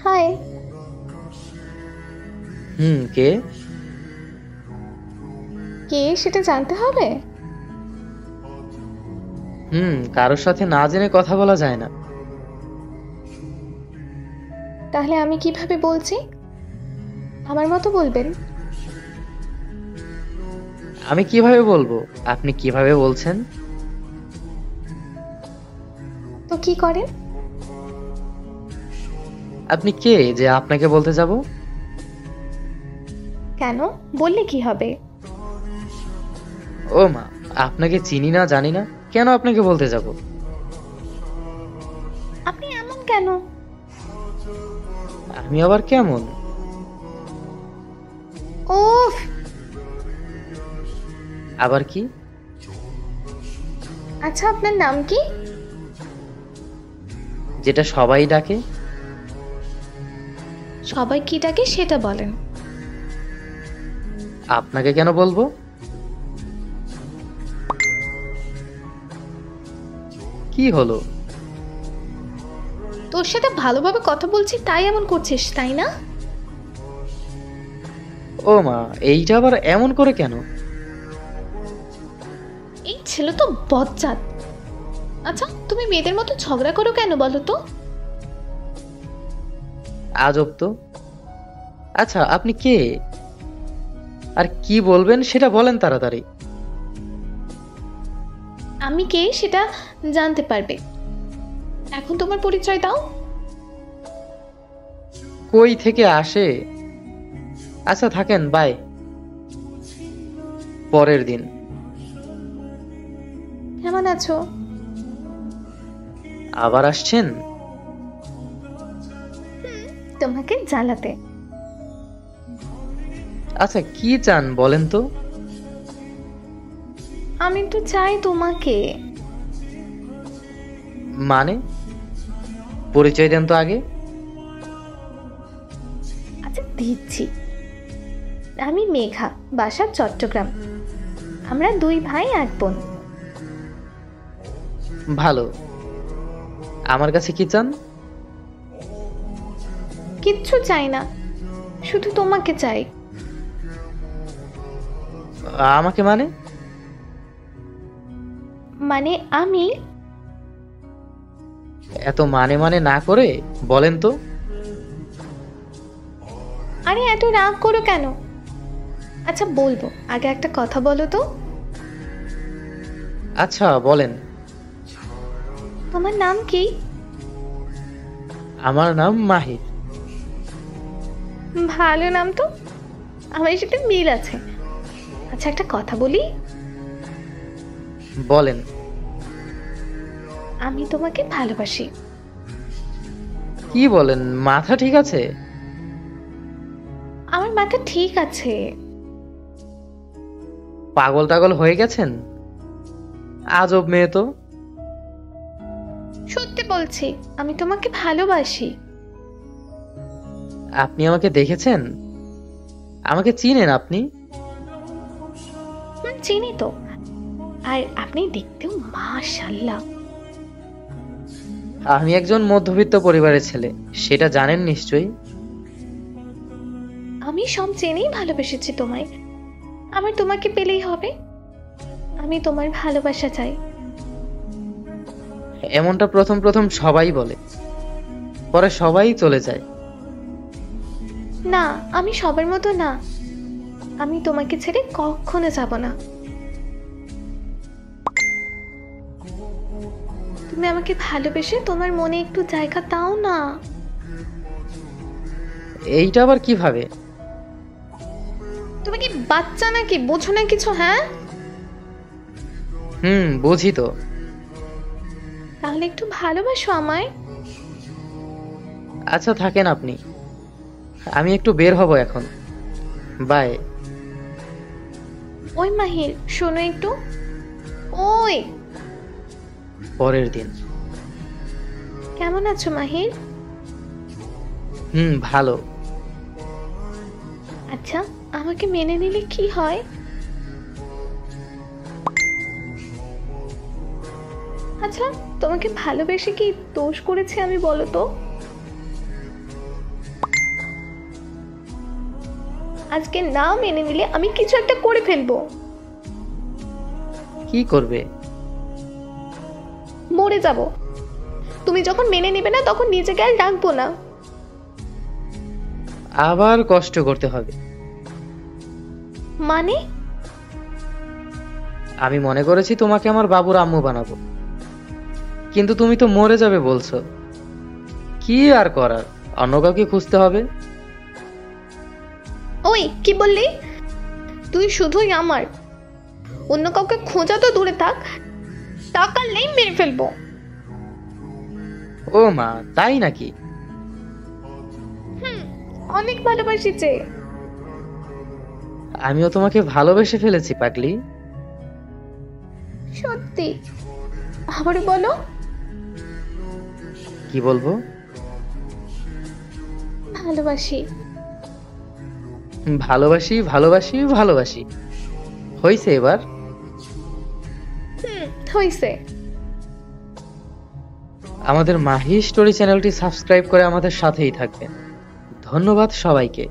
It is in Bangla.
হাই। কে? কে সেটা জানতে হবে? কারোর সাথে না জেনে কথা বলা যায় না। তাহলে আমি কিভাবে বলছি? আমার মতো বলবেন। আমি কিভাবে বলবো? আপনি কিভাবে বলছেন? তো কি করেন? আপনি কে যে আপনাকে বলতে যাব? কেন? বললে কি হবে? ও মা, আপনাকে চিনি না জানি না, কেন আপনাকে বলতে যাব? আপনি এমন কেন? আমি আবার কেমন? ওফ। আবার কি? আচ্ছা, আপনার নাম কি? যেটা সবাই ডাকে। সবাই কি ডাকে সেটা বলেন। আপনাকে কেন বলবো? কি হলো? তোর সাথে ভালোভাবে কথা বলছি তাই এমন করছিস, তাই না? ও মা, এইটা আবার এমন করে কেন? এই ছেলে তো বজ্জাত। আচ্ছা, তুমি মেয়েদের মতো ঝগড়া করো কেন বলো তো? আজব তো। আচ্ছা, আপনি কে আর কি বলবেন সেটা বলেন তাড়াতাড়ি। আমি কে সেটা জানতে পারবে। এখন তোমার পরিচয় দাও। কই থেকে আসে? আচ্ছা থাকেন, বাই। পরের দিন। কেমন আছো? আবার আসছেন? তোমাকে জ্বালাতে। আচ্ছা কি চান বলেন তো? আমি তো চাই তোমাকে। মানে? পরিচয় দেন তো আগে। আচ্ছা দিচ্ছি। আমি মেঘা, বাসা চট্টগ্রাম। আমরা দুই ভাই এক বোন। ভালো। আমার কাছে কি চান? কিচ্ছু চাই না, শুধু তোমাকে চাই। আমাকে মানে? মানে আমি। এত মানে মানে না করে বলেন তো। আরে এত রাগ করো কেন? আচ্ছা বলবো, আগে একটা কথা বলো তো। আচ্ছা বলেন। তোমার নাম কি? আমার নাম মাহির। ভালো নাম তো, আমার সাথে মিল আছে। আচ্ছা একটা কথা বলি। বলেন। আমি তোমাকে ভালোবাসি। কি বলেন, মাথা ঠিক আছে? আমার মাথা ঠিক আছে। পাগল টাগল হয়ে গেছেন? আজব মেয়ে তো। সত্যি বলছি, আমি তোমাকে ভালোবাসি। আপনি আমাকে দেখেছেন? আমাকে চিনেন আপনি? চিনি তো। আর আপনি দেখতেও মাশাআল্লাহ। আমি একজন মধ্যবিত্ত পরিবারের ছেলে, সেটা জানেন নিশ্চয়ই। আমি সব জেনেই ভালোবেসেছি তোমায়। আমার তোমাকে পেলেই হবে। আমি তোমার ভালোবাসা চাই। এমনটা প্রথম প্রথম সবাই বলে, পরে সবাই চলে যায়। না, আমি সবার মতো না। আমি তোমাকে ছেড়ে কখনো যাব না। তুমি আমাকে ভালোবেসে তোমার মনে একটু জায়গা দাও না। এইটা আবার কিভাবে? তুমি কি বাচ্চা নাকি, বোঝো না কিছু? হ্যাঁ, বুঝি তো। তাহলে একটু ভালোবাসো আমায়। আচ্ছা থাকেন আপনি, আমি একটু বের হব এখন। বাই। ওই মাহির, শোনো একটু। ওই। পরের দিন। কেমন আছো মাহির? ভালো। আচ্ছা, আমাকে মেনে নিলে কি হয়? আচ্ছা, তোমাকে ভালোবেসে কি দোষ করেছি আমি বলো তো? আজকে না মেনে নিলে আমি কিছু একটা করে ফেলবো। কি করবে? মরে যাব। তুমি যখন মেনে নেবে না তখন নিজেকে আর ডাকবো না। আবার কষ্ট করতে হবে। মানে? আমি মনে করেছি তোমাকে আমার বাবুর আম্মু বানাবো, কিন্তু তুমি তো মরে যাবে বলছো। কি আর করার, অন্য কাউকে খুঁজতে হবে। ওই কি বললি? তুই শুধুই আমার, অন্য কাউকে খোঁজা তো দূরে থাক, টাকালেই মেরে ফেলবো। ও মা, তাই নাকি? অনেক ভালোবাসি যে। আমিও তোমাকে ভালোবেসে ফেলেছি পাগলি। সত্যি? আবার বলো। কি বলবো? ভালোবাসি। ভালোবাসি ভালোবাসি ভালোবাসি। হইছে এবার? হইছে। আমাদের মাহি স্টোরি চ্যানেলটি সাবস্ক্রাইব করে আমাদের সাথেই থাকবেন। ধন্যবাদ সবাইকে।